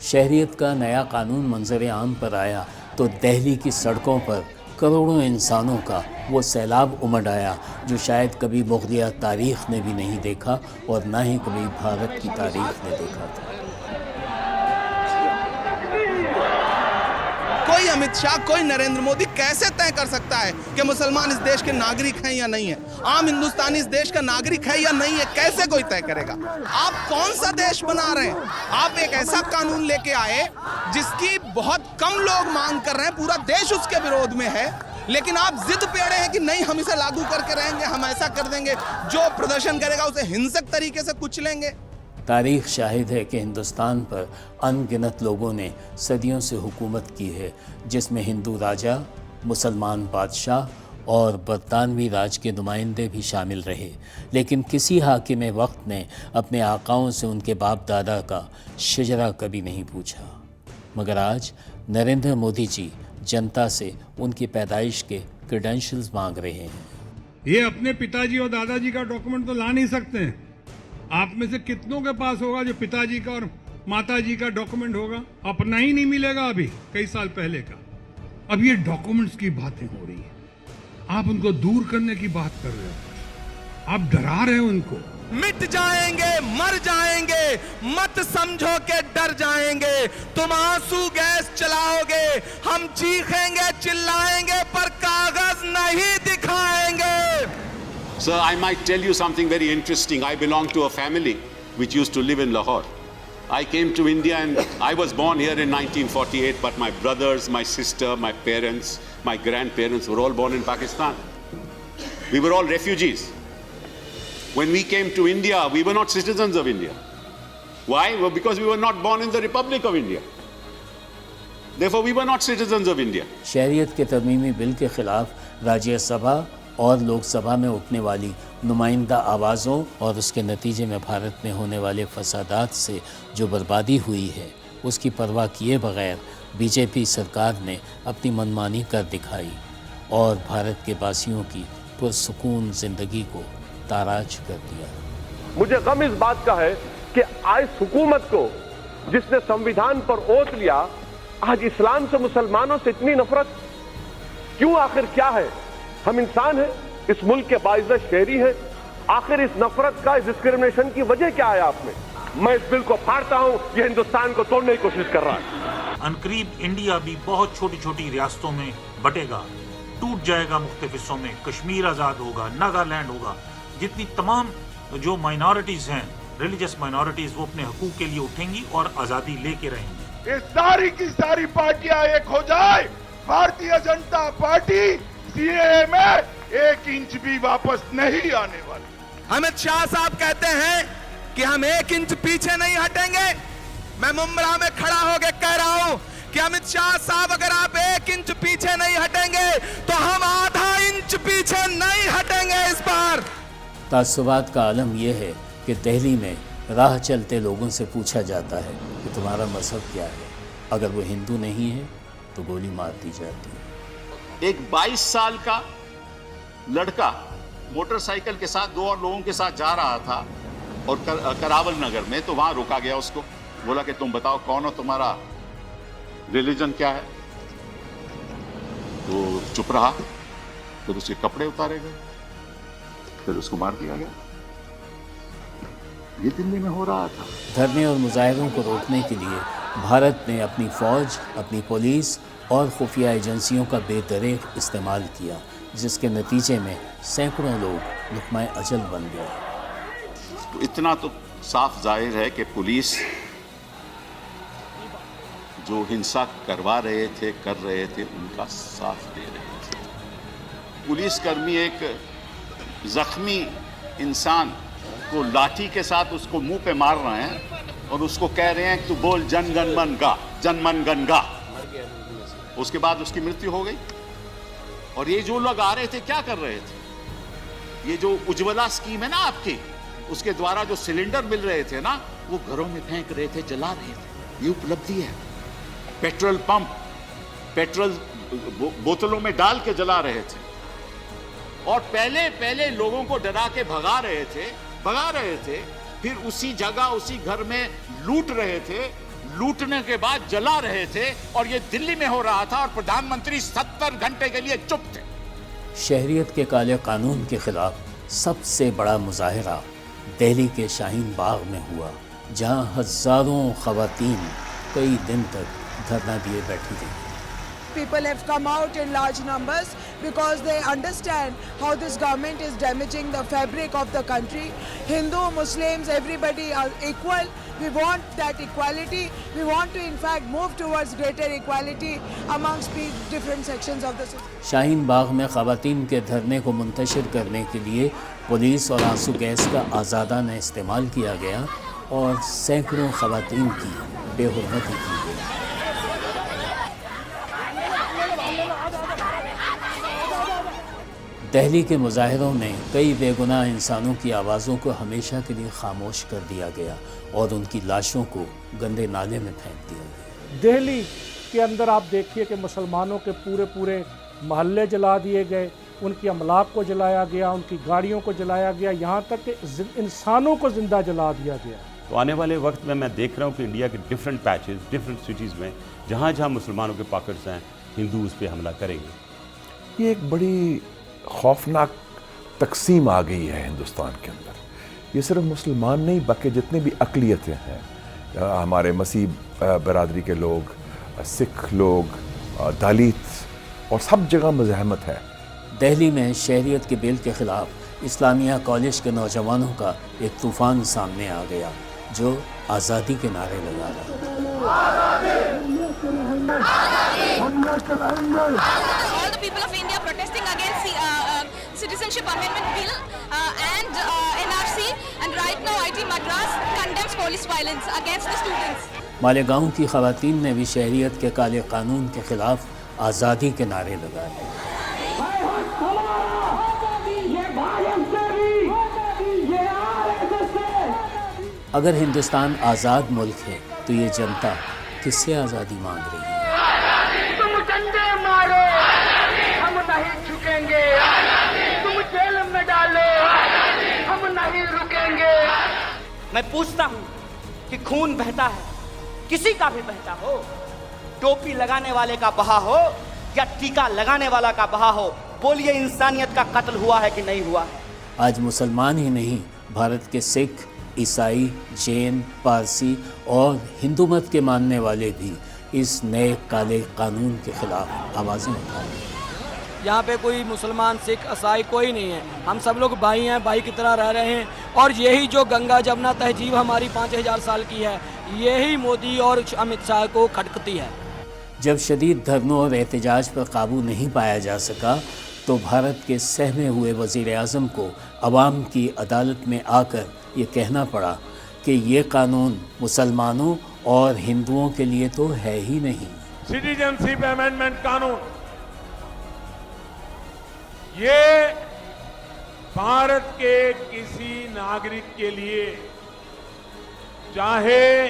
शहरियत का नया कानून मंजर आम पर आया तो दिल्ली की सड़कों पर करोड़ों इंसानों का वो सैलाब उमड़ आया जो शायद कभी मुग़लिया तारीख़ ने भी नहीं देखा और ना ही कभी भारत की तारीख़ ने देखा था। कोई अमित शाह, कोई नरेंद्र मोदी कैसे तय कर सकता है कि मुसलमान इस देश के नागरिक हैं या नहीं है, आम हिंदुस्तानी इस देश का नागरिक है या नहीं है? कैसे कोई तय करेगा? आप कौन सा देश बना रहे हैं? आप एक ऐसा कानून लेके आए जिसकी बहुत कम लोग मांग कर रहे हैं, पूरा देश उसके विरोध में है, लेकिन आप जिद पे अड़े हैं कि नहीं हम इसे लागू करके रहेंगे, हम ऐसा कर देंगे, जो प्रदर्शन करेगा उसे हिंसक तरीके से कुचलेंगे। तारीख शाहिद है कि हिंदुस्तान पर अनगिनत लोगों ने सदियों से हुकूमत की है, जिसमें हिंदू राजा, मुसलमान बादशाह और बरतानवी राज के नुमाइंदे भी शामिल रहे, लेकिन किसी हाकिम वक्त ने अपने आकाओं से उनके बाप दादा का शजरा कभी नहीं पूछा। मगर आज नरेंद्र मोदी जी जनता से उनकी पैदाइश के क्रेडेंशियल्स मांग रहे हैं। ये अपने पिताजी और दादाजी का डॉक्यूमेंट तो ला नहीं सकते हैं। आप में से कितनों के पास होगा जो पिताजी का और माताजी का डॉक्यूमेंट होगा? अपना ही नहीं मिलेगा अभी, कई साल पहले का। अब ये डॉक्यूमेंट्स की बातें हो रही है, आप उनको दूर करने की बात कर रहे हो, आप डरा रहे हो उनको। मिट जाएंगे, मर जाएंगे, मत समझो के डर जाएंगे। तुम आंसू गैस चलाओगे, हम चीखेंगे चिल्लाएंगे पर कागज नहीं दिखाएंगे। Sir, I might tell you something very interesting. I belong to a family which used to live in Lahore. I came to India and I was born here in 1948, but my brothers, my sister, my parents, my grandparents were all born in Pakistan. We were all refugees. When we came to India, we were not citizens of India. Why? Well, because we were not born in the Republic of India. Therefore, we were not citizens of India. शहरियत के तरमीमी bill के खिलाफ राज्यसभा और लोकसभा में उठने वाली नुमाइंदा आवाज़ों और उसके नतीजे में भारत में होने वाले फसादात से जो बर्बादी हुई है, उसकी परवाह किए बगैर बीजेपी सरकार ने अपनी मनमानी कर दिखाई और भारत के वासियों की पुरसुकून ज़िंदगी को ताराज कर दिया। मुझे गम इस बात का है कि आज हुकूमत को, जिसने संविधान पर ओथ लिया, आज इस्लाम से, मुसलमानों से इतनी नफरत क्यों? आखिर क्या है? हम इंसान हैं, इस मुल्क के बाइज़्ज़त शहरी हैं। आखिर इस नफरत का, इस डिस्क्रिमिनेशन की वजह क्या है आप में? मैं इस बिल को फाड़ता हूं, ये हिंदुस्तान को तोड़ने की कोशिश कर रहा है। अनकरीब इंडिया भी बहुत छोटी छोटी रियासतों में बटेगा, टूट जाएगा मुख्तलिफ हिस्सों में। कश्मीर आज़ाद होगा, नागालैंड होगा। जितनी तमाम जो माइनॉरिटीज़ हैं, रिलीजियस माइनॉरिटीज़, वो अपने हकूक़ के लिए उठेंगी और आज़ादी लेके रहेंगी। ये सारी की सारी पार्टियां एक हो जाए, भारतीय जनता पार्टी सीएए में 1 इंच भी वापस नहीं आने वाली। अमित शाह साहब कहते हैं कि हम 1 इंच पीछे नहीं हटेंगे। मैं मुंब्रा में खड़ा होकर कह रहा हूं कि अमित शाह साहब, अगर आप 1 इंच पीछे नहीं हटेंगे तो हम आधा इंच पीछे नहीं हटेंगे इस बार। तासुबात का आलम यह है कि दिल्ली में राह चलते लोगों से पूछा जाता है कि तुम्हारा मजहब क्या है। अगर वो हिंदू नहीं है तो गोली मार दी जाती है। एक 22 साल का लड़का मोटरसाइकिल के साथ 2 और लोगों के साथ जा रहा था और करावल नगर में, तो वहां रोका गया उसको। बोला कि तुम बताओ कौन हो, तुम्हारा रिलीजन क्या है? तो चुप रहा। फिर उसके कपड़े उतारे गए, फिर उसको मार दिया गया। ये दिल्ली में हो रहा था। धरने और मुजाहिरों को रोकने के लिए भारत ने अपनी फौज, अपनी पुलिस और खुफिया एजेंसियों का बेदरेक इस्तेमाल किया, जिसके नतीजे में सैकड़ों लोग लुक़मा अजल बन गए। तो इतना तो साफ जाहिर है कि पुलिस जो हिंसा कर रहे थे उनका साथ दे रहे थे। पुलिसकर्मी एक जख्मी इंसान को लाठी के साथ उसको मुंह पे मार रहे हैं और उसको कह रहे हैं कि तू बोल जन गण मन गा, जन मन गण गा। उसके बाद उसकी मृत्यु हो गई। और ये जो लोग आ रहे थे क्या कर रहे थे? ये जो उज्ज्वला स्कीम है ना आपकी, उसके द्वारा जो सिलेंडर मिल रहे थे ना, वो घरों में फेंक रहे थे, जला रहे थे। ये उपलब्धि है। पेट्रोल पंप पेट्रोल बोतलों में डाल के जला रहे थे और पहले लोगों को डरा के भगा रहे थे। फिर उसी जगह उसी घर में लूट रहे थे, लूटने के बाद जला रहे थे। और ये दिल्ली में हो रहा था और प्रधानमंत्री 70 घंटे के लिए चुप थे। शहरियत के काले कानून के खिलाफ सबसे बड़ा मुजाहिरा दिल्ली के शाहीन बाग में हुआ, जहां हजारों खवातीन कई दिन तक धरना दिए बैठी थी। People have come out in large numbers because they understand how this government is damaging the fabric of the country. Hindu, Muslims, everybody are equal. We want that equality. We want to in fact move towards greater equality amongst different sections of the society. Shaheen Bagh में खवातीन के धरने को मुंतशिर करने के लिए police और आंसू गैस का आज़ादाना इस्तेमाल किया गया और सैकड़ों खवातीन की बेहुरमती की गई। दिल्ली के मुजाहिरों ने कई बेगुनाह इंसानों की आवाज़ों को हमेशा के लिए खामोश कर दिया गया और उनकी लाशों को गंदे नाले में फेंक दिया गया। दिल्ली के अंदर आप देखिए कि मुसलमानों के पूरे महल्ले जला दिए गए, उनकी अमलाक को जलाया गया, उनकी गाड़ियों को जलाया गया, यहाँ तक कि इंसानों को जिंदा जला दिया गया। तो आने वाले वक्त में मैं देख रहा हूँ कि इंडिया के डिफरेंट पैचेस, डिफरेंट सिटीज़ में जहाँ जहाँ मुसलमानों के पॉकेट्स हैं, हिंदू उस पर हमला करेंगे। ये एक बड़ी खौफनाक तकसीम आ गई है हिंदुस्तान के अंदर। ये सिर्फ मुसलमान नहीं बल्कि जितने भी अक़लियतें हैं, हमारे मसीह बरादरी के लोग, सिख लोग, दलित, और सब जगह मज़ाहमत है। दिल्ली में शहरियत के बिल के ख़िलाफ़ इस्लामिया कॉलेज के नौजवानों का एक तूफ़ान सामने आ गया जो आज़ादी के नारे लगा रहा All the people of India protesting against Citizenship Amendment Bill and NRC, and right now IIT Madras condemns police violence against the students. Malegaon की ख़वातीन ने भी शहरियत के काले कानून के ख़िलाफ़ आज़ादी के नारे लगाए। अगर हिंदुस्तान आज़ाद मुल्क है तो ये जनता किससे आज़ादी मांग रही है? तुम डंडे मारो, हम नहीं झुकेंगे। तुम जेल में डालो, हम नहीं रुकेंगे। मैं पूछता हूँ कि खून बहता है, किसी का भी बहता हो, टोपी लगाने वाले का बहा हो या टीका लगाने वाला का बहा हो, बोलिए इंसानियत का कत्ल हुआ है कि नहीं हुआ है? आज मुसलमान ही नहीं, भारत के सिख, ईसाई, जैन, पारसी और हिंदू मत के मानने वाले भी इस नए काले कानून के खिलाफ आवाज़ें उठा रहे हैं। यहाँ पे कोई मुसलमान, सिख, ईसाई कोई नहीं है, हम सब लोग भाई हैं, भाई की तरह रह रहे हैं। और यही जो गंगा जमुना तहजीब हमारी 5000 साल की है, यही मोदी और अमित शाह को खटकती है। जब शदीद धरनों और एहतजाज पर काबू नहीं पाया जा सका तो भारत के सहमे हुए वज़ीर आज़म को अवाम की अदालत में आकर ये कहना पड़ा कि ये कानून मुसलमानों और हिंदुओं के लिए तो है ही नहीं। सिटीजनशिप अमेंडमेंट कानून ये भारत के किसी नागरिक के लिए, चाहे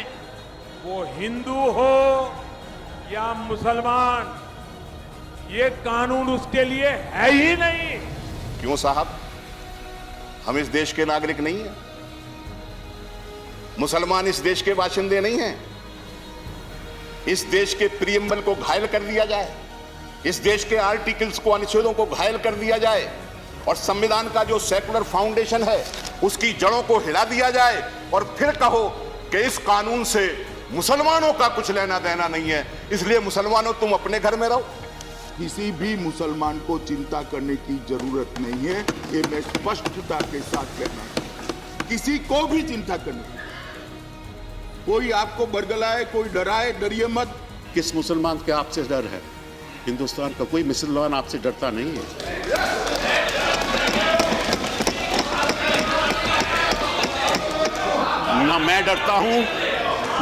वो हिंदू हो या मुसलमान, ये कानून उसके लिए है ही नहीं। क्यों साहब, हम इस देश के नागरिक नहीं हैं? मुसलमान इस देश के बाशिंदे नहीं हैं? इस देश के प्रियम्बल को घायल कर दिया जाए, इस देश के आर्टिकल्स को, अनुच्छेदों को घायल कर दिया जाए और संविधान का जो सेकुलर फाउंडेशन है उसकी जड़ों को हिला दिया जाए और फिर कहो कि इस कानून से मुसलमानों का कुछ लेना देना नहीं है, इसलिए मुसलमानों तुम अपने घर में रहो। किसी भी मुसलमान को चिंता करने की जरूरत नहीं है, ये मैं स्पष्टता के साथ कहना चाहता हूं। किसी को भी चिंता करने की, कोई आपको बरगलाए, कोई डराए, डरिए मत। किस मुसलमान के आपसे डर है? हिंदुस्तान का कोई मुसलमान आपसे डरता नहीं है। ना मैं डरता हूं,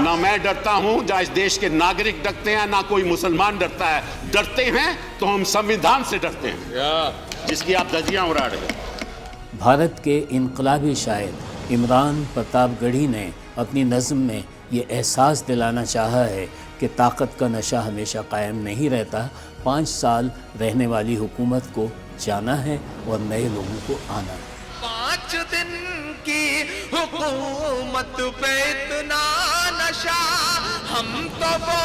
ना मैं डरता हूं, जहां इस देश के नागरिक डरते हैं, ना कोई मुसलमान डरता है। डरते हैं तो हम संविधान से डरते हैं, जिसकी आप धज्जियां उड़ा रहे हैं। भारत के इनकलाबी शायर इमरान प्रतापगढ़ी ने अपनी नज़्म में ये एहसास दिलाना चाहा है कि ताकत का नशा हमेशा कायम नहीं रहता। 5 साल रहने वाली हुकूमत को जाना है और नए लोगों को आना है। 5 दिन की हुकूमत पे इतना नशा, हम तो वो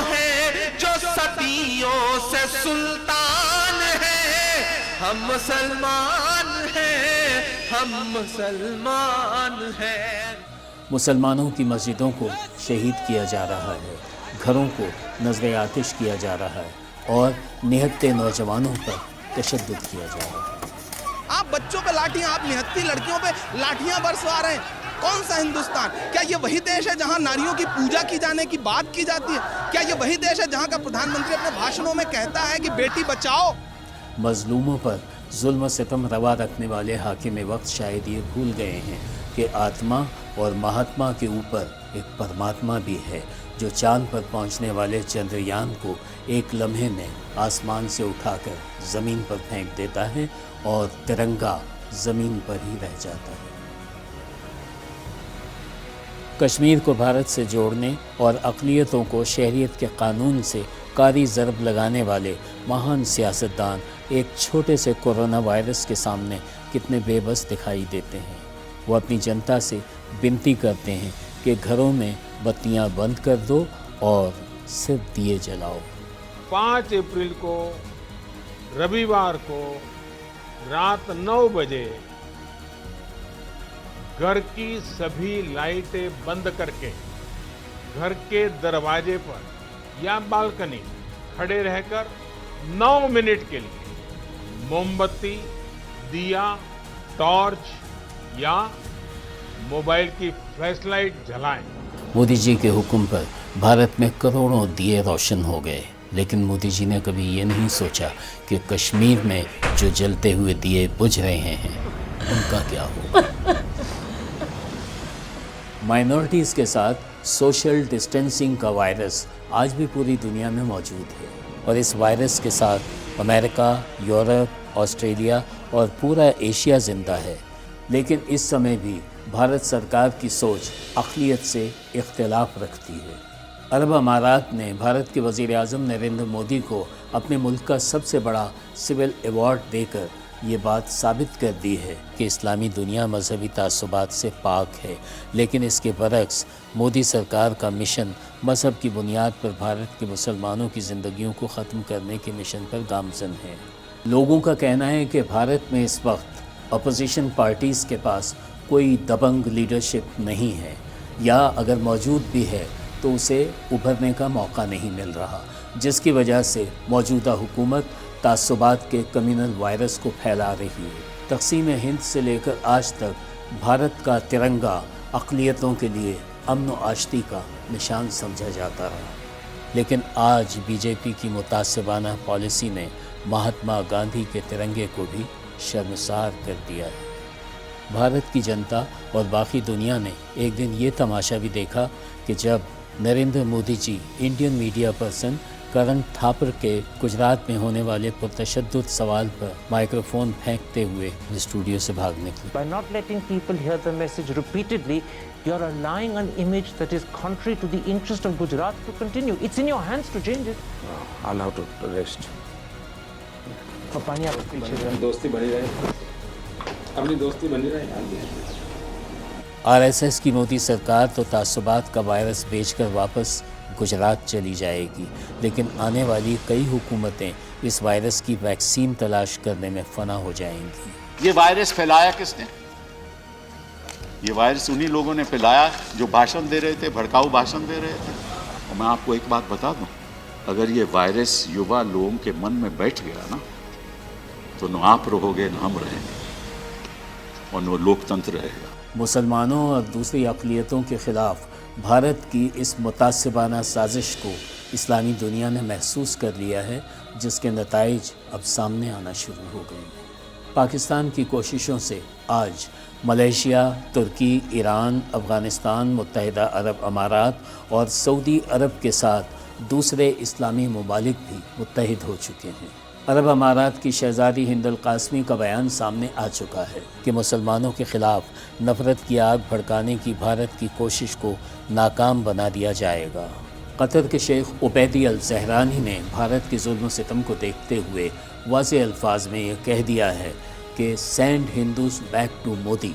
हैं जो सदियों से सुल्तान हैं। हम मुसलमान हैं, हम मुसलमान हैं। मुसलमानों की मस्जिदों को शहीद किया जा रहा है, घरों को नजर आतिश किया जा रहा है और निहत्ते नौजवानों पर तशद्दुद किया जा रहा है। आप बच्चों पे लाठियां, आप निहत्ती लड़कियों पे लाठियां बरसवा रहे हैं। कौन सा हिंदुस्तान? क्या ये वही देश है जहां नारियों की पूजा की जाने की बात की जाती है? क्या ये वही देश है जहां का प्रधानमंत्री अपने भाषणों में कहता है कि बेटी बचाओ? मजलूमों पर जुल्म सितम रवा रखने वाले हाकिम वक्त शायद ये भूल गए हैं कि आत्मा और महात्मा के ऊपर एक परमात्मा भी है, जो चांद पर पहुंचने वाले चंद्रयान को एक लम्हे में आसमान से उठाकर ज़मीन पर फेंक देता है और तिरंगा ज़मीन पर ही रह जाता है। कश्मीर को भारत से जोड़ने और अक़लियतों को शहरियत के कानून से कारी ज़रब लगाने वाले महान सियासतदान एक छोटे से कोरोना वायरस के सामने कितने बेबस दिखाई देते हैं। वो अपनी जनता से विनती करते हैं कि घरों में बत्तियां बंद कर दो और सिर्फ दिए जलाओ। 5 अप्रैल को रविवार को रात 9 बजे घर की सभी लाइटें बंद करके घर के दरवाजे पर या बालकनी खड़े रहकर 9 मिनट के लिए मोमबत्ती, दिया, टॉर्च या मोबाइल की फ्लैशलाइट जलाएं। मोदी जी के हुक्म पर भारत में करोड़ों दिए रोशन हो गए, लेकिन मोदी जी ने कभी ये नहीं सोचा कि कश्मीर में जो जलते हुए दिए बुझ रहे हैं उनका क्या होगा। माइनॉरिटीज़ के साथ सोशल डिस्टेंसिंग का वायरस आज भी पूरी दुनिया में मौजूद है और इस वायरस के साथ अमेरिका, यूरोप, ऑस्ट्रेलिया और पूरा एशिया ज़िंदा है। लेकिन इस समय भी भारत सरकार की सोच अक़लियत से इख्तिलाफ रखती है। अरब अमारात ने भारत के वज़ीर-ए-आज़म नरेंद्र मोदी को अपने मुल्क का सबसे बड़ा सिविल अवार्ड देकर ये बात साबित कर दी है कि इस्लामी दुनिया मजहबी तासुबात से पाक है। लेकिन इसके बरक्स मोदी सरकार का मिशन मज़हब की बुनियाद पर भारत के मुसलमानों की ज़िंदगियों को ख़त्म करने के मिशन पर गामज़न है। लोगों का कहना है कि भारत में इस वक्त अपोजिशन पार्टीज़ के पास कोई दबंग लीडरशिप नहीं है, या अगर मौजूद भी है तो उसे उभरने का मौका नहीं मिल रहा, जिसकी वजह से मौजूदा हुकूमत तासुबात के कम्युनल वायरस को फैला रही है। तक़सीम हिंद से लेकर आज तक भारत का तिरंगा अक़लियतों के लिए अमन व आश्ती का निशान समझा जाता रहा, लेकिन आज बीजेपी की मुतासिबाना पॉलिसी ने महात्मा गांधी के तिरंगे को भी शर्मसार कर दिया है। भारत की जनता और बाकी दुनिया ने एक दिन ये तमाशा भी देखा कि जब Narendra Modi ji Indian media person करण थापर के गुजरात में होने वाले पुरतशद्दुद सवाल पर माइक्रोफोन फेंकते हुए स्टूडियो से भाग निकले। By not letting people hear the message repeatedly, you are allowing an image that is contrary to the interest of Gujarat to continue. It's in your hands to change it. Allow to rest. पानी आप पीछे दोस्ती बनी रहे, अपनी दोस्ती बनी रहे। आरएसएस की मोदी सरकार तो तासुबात का वायरस बेचकर वापस गुजरात चली जाएगी, लेकिन आने वाली कई हुकूमतें इस वायरस की वैक्सीन तलाश करने में फना हो जाएंगी। ये वायरस फैलाया किसने? ये वायरस उन्हीं लोगों ने फैलाया जो भाषण दे रहे थे, भड़काऊ भाषण दे रहे थे। और मैं आपको एक बात बता दूं, अगर ये वायरस युवा लोगों के मन में बैठ गया ना, तो न आप रहोगे न हम रहेंगे और न लोकतंत्र रहेगा। मुसलमानों और दूसरी अक़लियतों के ख़िलाफ़ भारत की इस मुतासिबाना साजिश को इस्लामी दुनिया ने महसूस कर लिया है, जिसके नताइज अब सामने आना शुरू हो गए। पाकिस्तान की कोशिशों से आज मलेशिया, तुर्की, ईरान, अफ़गानिस्तान, मुत्तहिदा अरब अमारात और सऊदी अरब के साथ दूसरे इस्लामी ममालिक भी मुत्तहिद हो चुके हैं। अरब अमारात की शहज़ादी हिंद अल कासमी का बयान सामने आ चुका है कि मुसलमानों के ख़िलाफ़ नफ़रत की आग भड़काने की भारत की कोशिश को नाकाम बना दिया जाएगा। कतर के शेख उबैदी अल ज़हरानी ने भारत के जुल्म सितम को देखते हुए वाज़ेह अल्फाज में यह कह दिया है कि send Hindus back to Modi.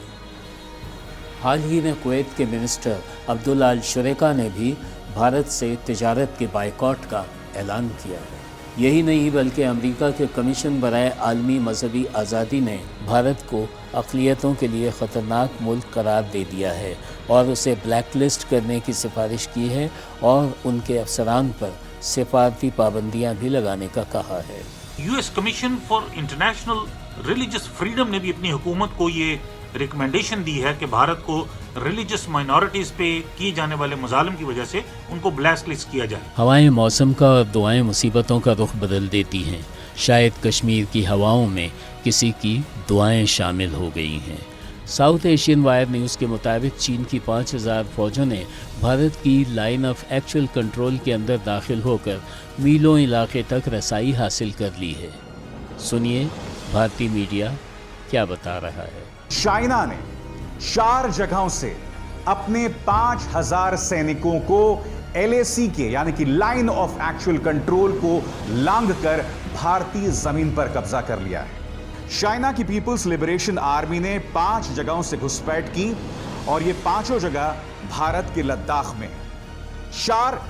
हाल ही में कुवैत के मिनिस्टर अब्दुल्ला अल शुरेका ने भी भारत से तिजारत के बायकॉट का ऐलान किया है। यही नहीं बल्कि अमेरिका के कमीशन बराए आलमी मजहबी आज़ादी ने भारत को अक़लियतों के लिए ख़तरनाक मुल्क करार दे दिया है और उसे ब्लैक लिस्ट करने की सिफारिश की है और उनके अफसरान पर सिफारती पाबंदियाँ भी लगाने का कहा है। US commission for international religious freedom ने भी अपनी हुकूमत को ये रिकमेंडेशन दी है कि भारत को रिलीजियस माइनॉरिटीज पे किए जाने वाले मजालिम की वजह से उनको ब्लैक लिस्ट किया जाए। हवाएं मौसम का और दुआएं मुसीबतों का रुख बदल देती हैं। शायद कश्मीर की हवाओं में किसी की दुआएं शामिल हो गई हैं। साउथ एशियन वायर न्यूज़ के मुताबिक चीन की 5000 फौजों ने भारत की लाइन ऑफ एक्चुअल कंट्रोल के अंदर दाखिल होकर मीलों इलाके तक रसाई हासिल कर ली है। सुनिए भारतीय मीडिया क्या बता रहा है। चाइना ने 4 जगहों से अपने 5000 सैनिकों को LAC के यानी कि लाइन ऑफ एक्चुअल कंट्रोल को लांघकर भारतीय जमीन पर कब्जा कर लिया है। चाइना की पीपल्स लिबरेशन आर्मी ने 5 जगहों से घुसपैठ की और ये 5 जगह भारत के लद्दाख में, 4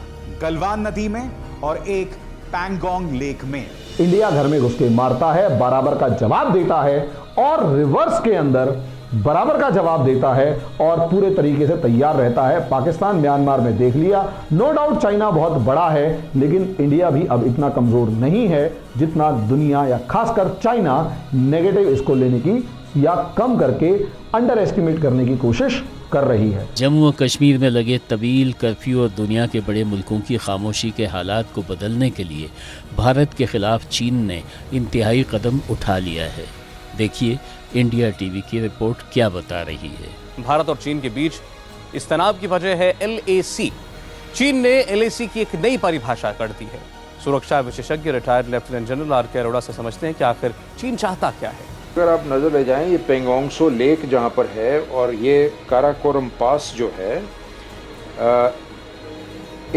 गलवान नदी में और 1 पैंगोंग लेक में। इंडिया घर में घुस के मारता है, बराबर का जवाब देता है और रिवर्स के अंदर बराबर का जवाब देता है और पूरे तरीके से तैयार रहता है। पाकिस्तान म्यांमार में देख लिया। नो डाउट चाइना बहुत बड़ा है, लेकिन इंडिया भी अब इतना कमजोर नहीं है जितना दुनिया या खासकर चाइना नेगेटिव इसको लेने की या कम करके अंडर एस्टिमेट करने की कोशिश कर रही है। जम्मू और कश्मीर में लगे तवील कर्फ्यू और दुनिया के बड़े मुल्कों की खामोशी के हालात को बदलने के लिए भारत के खिलाफ चीन ने इंतहाई कदम उठा लिया है। देखिए इंडिया टीवी की रिपोर्ट क्या बता रही है। भारत और चीन के बीच इस तनाव की वजह है LAC। चीन ने LAC की एक नई परिभाषा कर दी है। सुरक्षा विशेषज्ञ retired lieutenant general RK Arora से समझते हैं कि आखिर चीन चाहता क्या है। अगर आप नज़र ले जाएं, ये पेंगोंगसो लेक जहाँ पर है और ये काराकोरम पास जो है,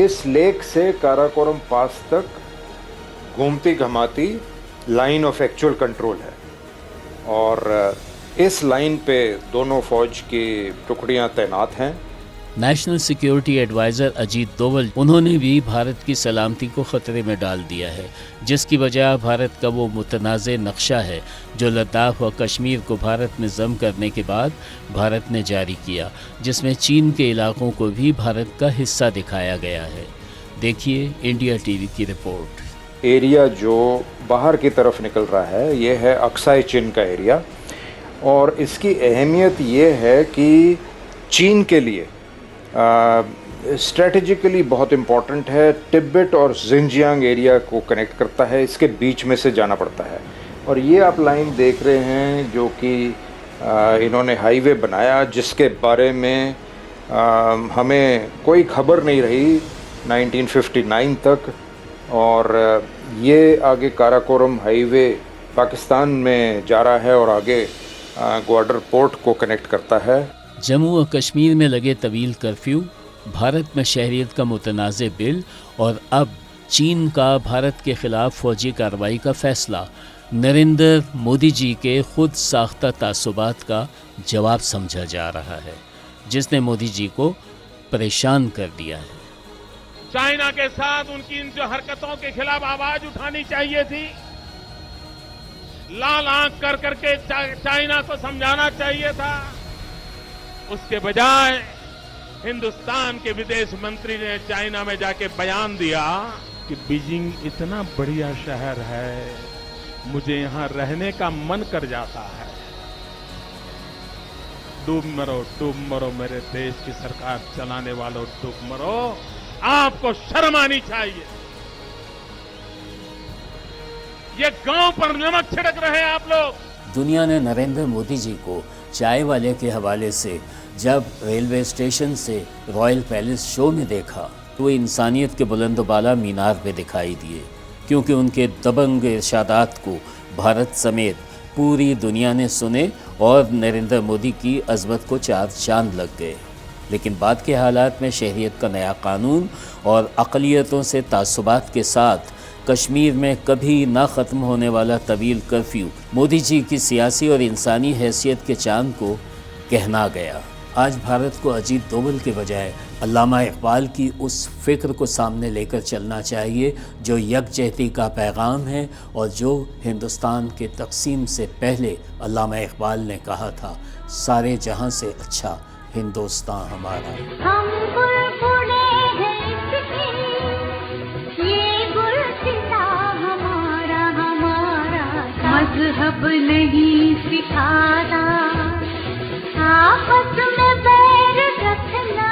इस लेक से काराकोरम पास तक घूमती घमाती लाइन ऑफ एक्चुअल कंट्रोल है और इस लाइन पे दोनों फौज की टुकड़ियाँ तैनात हैं। National security adviser Ajit Doval, उन्होंने भी भारत की सलामती को ख़तरे में डाल दिया है, जिसकी वजह भारत का वो मुतनाज़ नक्शा है जो लद्दाख व कश्मीर को भारत में ज़म करने के बाद भारत ने जारी किया, जिसमें चीन के इलाकों को भी भारत का हिस्सा दिखाया गया है। देखिए इंडिया टीवी की रिपोर्ट। एरिया जो बाहर की तरफ निकल रहा है ये है अक्साई चीन का एरिया और इसकी अहमियत ये है कि चीन के लिए स्ट्रेटेजिकली बहुत इम्पॉर्टेंट है। तिब्बत और जिंजियांग एरिया को कनेक्ट करता है, इसके बीच में से जाना पड़ता है और ये आप लाइन देख रहे हैं जो कि इन्होंने हाईवे बनाया जिसके बारे में हमें कोई खबर नहीं रही 1959 तक, और ये आगे काराकोरम हाईवे पाकिस्तान में जा रहा है और आगे ग्वाडर पोर्ट को कनेक्ट करता है। जम्मू और कश्मीर में लगे तवील कर्फ्यू, भारत में शहरियत का मुतनाज़ बिल और अब चीन का भारत के खिलाफ फौजी कार्रवाई का फैसला नरेंद्र मोदी जी के खुद साख्ता तासुबात का जवाब समझा जा रहा है, जिसने मोदी जी को परेशान कर दिया है। चाइना के साथ उनकी इन जो हरकतों के खिलाफ आवाज उठानी चाहिए थी, लाल आंख कर करके चाइना को समझाना चाहिए था। उसके बजाय हिंदुस्तान के विदेश मंत्री ने चाइना में जाके बयान दिया कि बीजिंग इतना बढ़िया शहर है, मुझे यहां रहने का मन कर जाता है। डूब मरो मेरे देश की सरकार चलाने वालों, डूब मरो, आपको शर्म आनी चाहिए। ये गांव पर नमक छिड़क रहे हैं आप लोग। दुनिया ने नरेंद्र मोदी जी को चाय वाले के हवाले से जब रेलवे स्टेशन से रॉयल पैलेस शो में देखा तो वो इंसानियत के बुलंदबाला मीनार पे दिखाई दिए, क्योंकि उनके दबंग इरशादात को भारत समेत पूरी दुनिया ने सुने और नरेंद्र मोदी की अज़मत को चार चांद लग गए। लेकिन बाद के हालात में शहरियत का नया कानून और अक़लियतों से तासुबात के साथ कश्मीर में कभी ना ख़त्म होने वाला तवील कर्फ्यू मोदी जी की सियासी और इंसानी हैसियत के चांद को कहना गया। आज भारत को अजीत दोवल के बजाय अल्लामा इकबाल की उस फ़िक्र को सामने लेकर चलना चाहिए जो यकजहती का पैगाम है और जो हिंदुस्तान के तकसीम से पहले अल्लामा इकबाल ने कहा था, सारे जहां से अच्छा हिंदुस्तान हमारा। हम बुलबुले हैं इसकी, ये गुलसिता हमारा हमारा, मजहब नहीं सिखाता आपस में बैर रखना।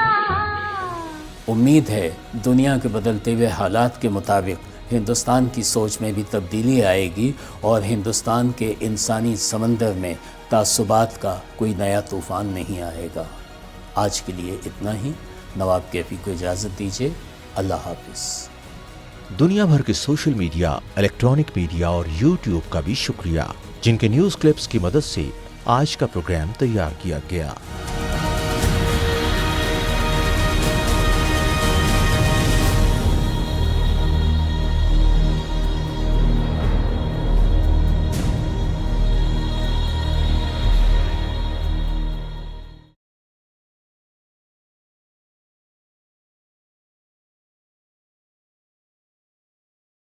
उम्मीद है दुनिया के बदलते हुए हालात के मुताबिक हिंदुस्तान की सोच में भी तब्दीली आएगी और हिंदुस्तान के इंसानी समंदर में तासुबात का कोई नया तूफ़ान नहीं आएगा। आज के लिए इतना ही। नवाब कैफी को इजाज़त दीजिए। अल्लाह हाफिज़। दुनिया भर के सोशल मीडिया, इलेक्ट्रॉनिक मीडिया और यूट्यूब का भी शुक्रिया, जिनके न्यूज़ क्लिप्स की मदद से आज का प्रोग्राम तैयार किया गया।